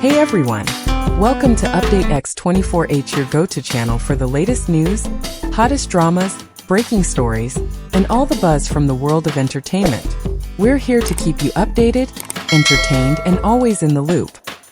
Hey everyone! Welcome to Update X24H, your go-to channel for the latest news, hottest dramas, breaking stories, and all the buzz from the world of entertainment. We're here to keep you updated, entertained, and always in the loop.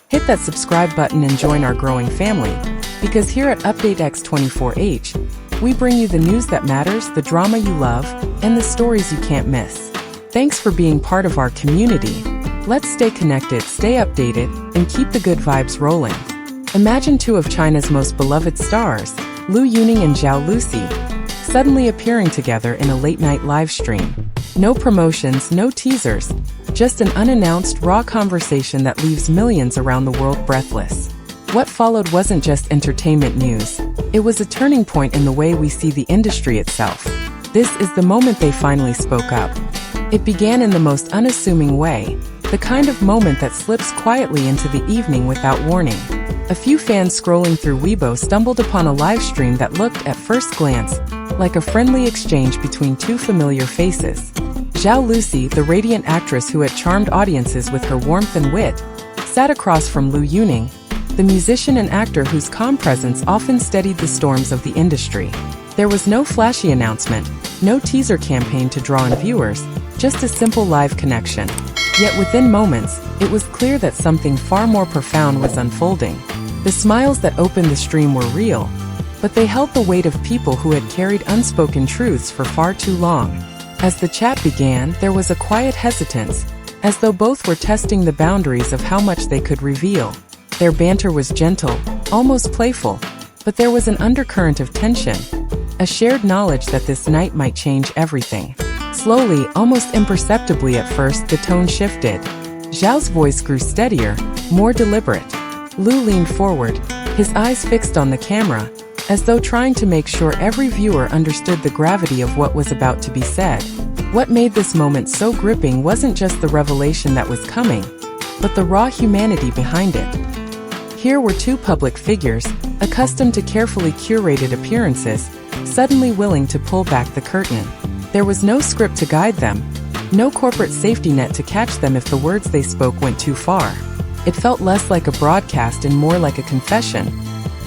Hit that subscribe button and join our growing family, because here at Update X24H, we bring you the news that matters, the drama you love, and the stories you can't miss. Thanks for being part of our community. Let's stay connected, stay updated, and keep the good vibes rolling. Imagine two of China's most beloved stars, Liu Yuning and Zhao Lusi, suddenly appearing together in a late-night live stream. No promotions, no teasers, just an unannounced, raw conversation that leaves millions around the world breathless. What followed wasn't just entertainment news. It was a turning point in the way we see the industry itself. This is the moment they finally spoke up. It began in the most unassuming way, the kind of moment that slips quietly into the evening without warning. A few fans scrolling through Weibo stumbled upon a live stream that looked, at first glance, like a friendly exchange between two familiar faces. Zhao Lusi, the radiant actress who had charmed audiences with her warmth and wit, sat across from Liu Yuning, the musician and actor whose calm presence often steadied the storms of the industry. There was no flashy announcement, no teaser campaign to draw in viewers, just a simple live connection. Yet within moments, it was clear that something far more profound was unfolding. The smiles that opened the stream were real, but they held the weight of people who had carried unspoken truths for far too long. As the chat began, there was a quiet hesitance, as though both were testing the boundaries of how much they could reveal. Their banter was gentle, almost playful, but there was an undercurrent of tension, a shared knowledge that this night might change everything. Slowly, almost imperceptibly at first, the tone shifted. Zhao's voice grew steadier, more deliberate. Liu leaned forward, his eyes fixed on the camera, as though trying to make sure every viewer understood the gravity of what was about to be said. What made this moment so gripping wasn't just the revelation that was coming, but the raw humanity behind it. Here were two public figures, accustomed to carefully curated appearances, suddenly willing to pull back the curtain. There was no script to guide them, no corporate safety net to catch them if the words they spoke went too far. It felt less like a broadcast and more like a confession,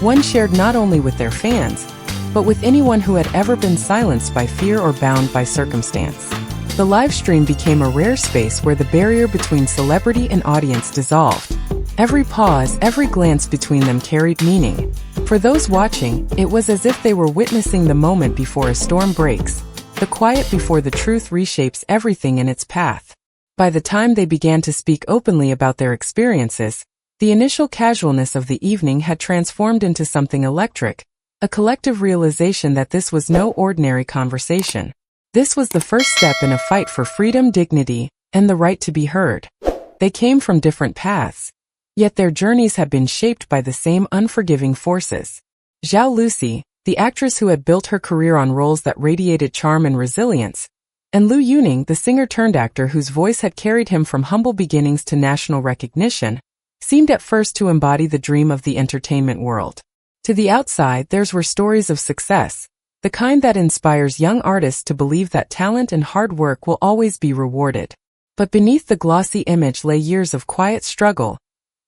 one shared not only with their fans, but with anyone who had ever been silenced by fear or bound by circumstance. The live stream became a rare space where the barrier between celebrity and audience dissolved. Every pause, every glance between them carried meaning. For those watching, it was as if they were witnessing the moment before a storm breaks, the quiet before the truth reshapes everything in its path. By the time they began to speak openly about their experiences, the initial casualness of the evening had transformed into something electric, a collective realization that this was no ordinary conversation. This was the first step in a fight for freedom, dignity, and the right to be heard. They came from different paths, yet their journeys had been shaped by the same unforgiving forces. Zhao Lusi, the actress who had built her career on roles that radiated charm and resilience, and Liu Yuning, the singer-turned-actor whose voice had carried him from humble beginnings to national recognition, seemed at first to embody the dream of the entertainment world. To the outside, theirs were stories of success, the kind that inspires young artists to believe that talent and hard work will always be rewarded. But beneath the glossy image lay years of quiet struggle,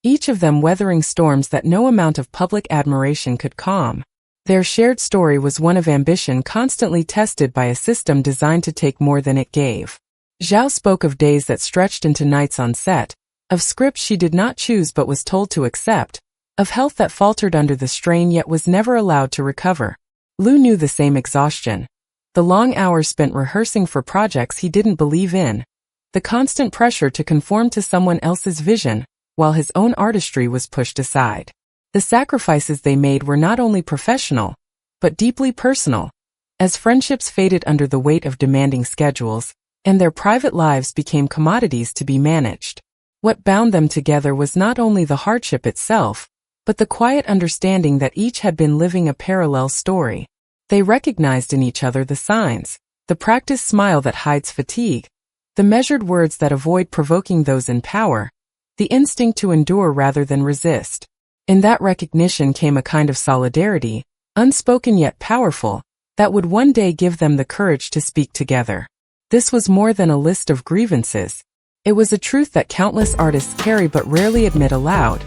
each of them weathering storms that no amount of public admiration could calm. Their shared story was one of ambition constantly tested by a system designed to take more than it gave. Zhao spoke of days that stretched into nights on set, of scripts she did not choose but was told to accept, of health that faltered under the strain yet was never allowed to recover. Liu knew the same exhaustion. The long hours spent rehearsing for projects he didn't believe in, the constant pressure to conform to someone else's vision, while his own artistry was pushed aside. The sacrifices they made were not only professional, but deeply personal, as friendships faded under the weight of demanding schedules, and their private lives became commodities to be managed. What bound them together was not only the hardship itself, but the quiet understanding that each had been living a parallel story. They recognized in each other the signs, the practiced smile that hides fatigue, the measured words that avoid provoking those in power, the instinct to endure rather than resist. In that recognition came a kind of solidarity, unspoken yet powerful, that would one day give them the courage to speak together. This was more than a list of grievances. It was a truth that countless artists carry but rarely admit aloud.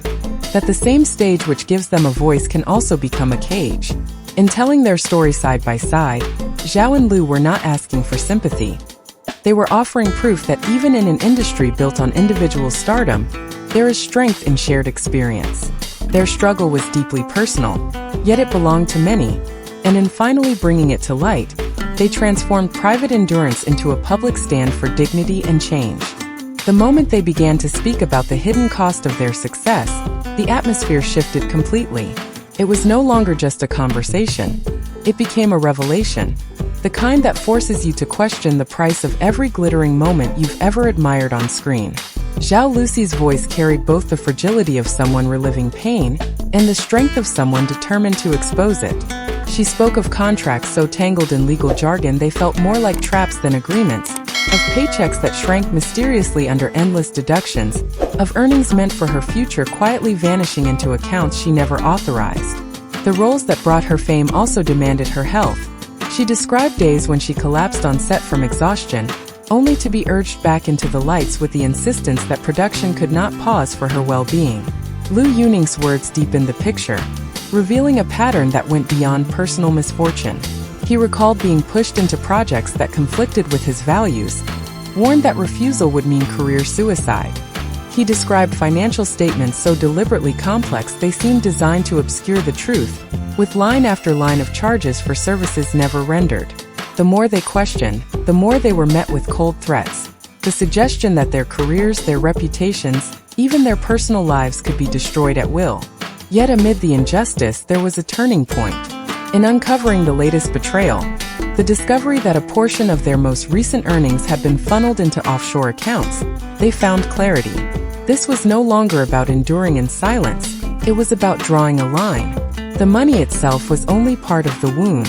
that the same stage which gives them a voice can also become a cage. In telling their story side by side, Zhao and Lu were not asking for sympathy. They were offering proof that even in an industry built on individual stardom, there is strength in shared experience. Their struggle was deeply personal, yet it belonged to many, and in finally bringing it to light, they transformed private endurance into a public stand for dignity and change. The moment they began to speak about the hidden cost of their success, the atmosphere shifted completely. It was no longer just a conversation. It became a revelation, the kind that forces you to question the price of every glittering moment you've ever admired on screen. Zhao Lusi's voice carried both the fragility of someone reliving pain and the strength of someone determined to expose it. She spoke of contracts so tangled in legal jargon they felt more like traps than agreements, of paychecks that shrank mysteriously under endless deductions, of earnings meant for her future quietly vanishing into accounts she never authorized. The roles that brought her fame also demanded her health. She described days when she collapsed on set from exhaustion, only to be urged back into the lights with the insistence that production could not pause for her well-being. Lu Yuning's words deepened the picture, revealing a pattern that went beyond personal misfortune. He recalled being pushed into projects that conflicted with his values, warned that refusal would mean career suicide. He described financial statements so deliberately complex they seemed designed to obscure the truth, with line after line of charges for services never rendered. The more they questioned, the more they were met with cold threats. The suggestion that their careers, their reputations, even their personal lives could be destroyed at will. Yet amid the injustice, there was a turning point. In uncovering the latest betrayal, the discovery that a portion of their most recent earnings had been funneled into offshore accounts, they found clarity. This was no longer about enduring in silence, it was about drawing a line. The money itself was only part of the wound.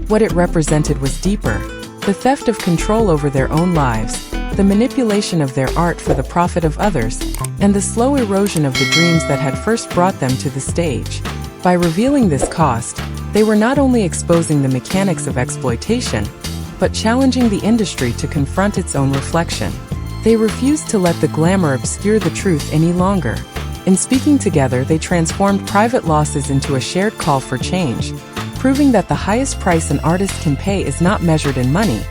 What it represented was deeper: the theft of control over their own lives, the manipulation of their art for the profit of others, and the slow erosion of the dreams that had first brought them to the stage. By revealing this cost, they were not only exposing the mechanics of exploitation, but challenging the industry to confront its own reflection. They refused to let the glamour obscure the truth any longer. In speaking together, they transformed private losses into a shared call for change, proving that the highest price an artist can pay is not measured in money,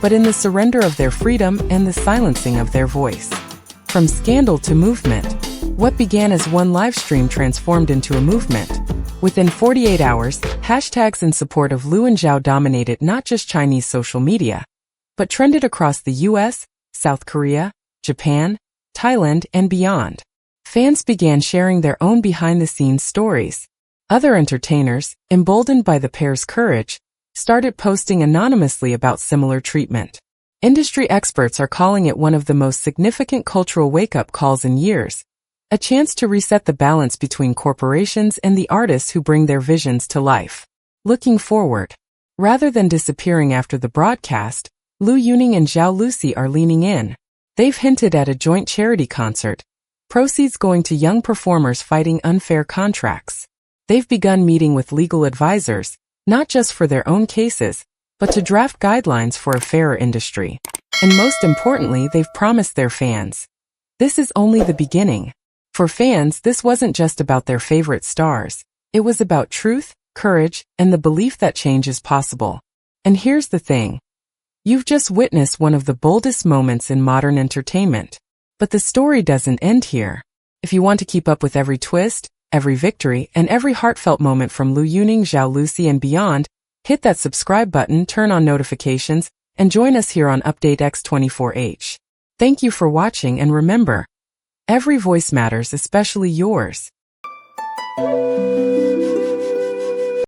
but in the surrender of their freedom and the silencing of their voice. From scandal to movement, what began as one live stream transformed into a movement. Within 48 hours, hashtags in support of Lu and Zhao dominated not just Chinese social media, but trended across the US, South Korea, Japan, Thailand, and beyond. Fans began sharing their own behind-the-scenes stories. Other entertainers, emboldened by the pair's courage, started posting anonymously about similar treatment. Industry experts are calling it one of the most significant cultural wake-up calls in years, a chance to reset the balance between corporations and the artists who bring their visions to life. Looking forward, rather than disappearing after the broadcast, Lu Yuning and Zhao Lusi are leaning in. They've hinted at a joint charity concert, proceeds going to young performers fighting unfair contracts. They've begun meeting with legal advisors, not just for their own cases, but to draft guidelines for a fairer industry. And most importantly, they've promised their fans. This is only the beginning. For fans, this wasn't just about their favorite stars. It was about truth, courage, and the belief that change is possible. And here's the thing. You've just witnessed one of the boldest moments in modern entertainment. But the story doesn't end here. If you want to keep up with every twist, every victory, and every heartfelt moment from Lu Yuning, Zhao Lusi, and beyond, hit that subscribe button, turn on notifications, and join us here on Update X24H. Thank you for watching, and remember, every voice matters, especially yours.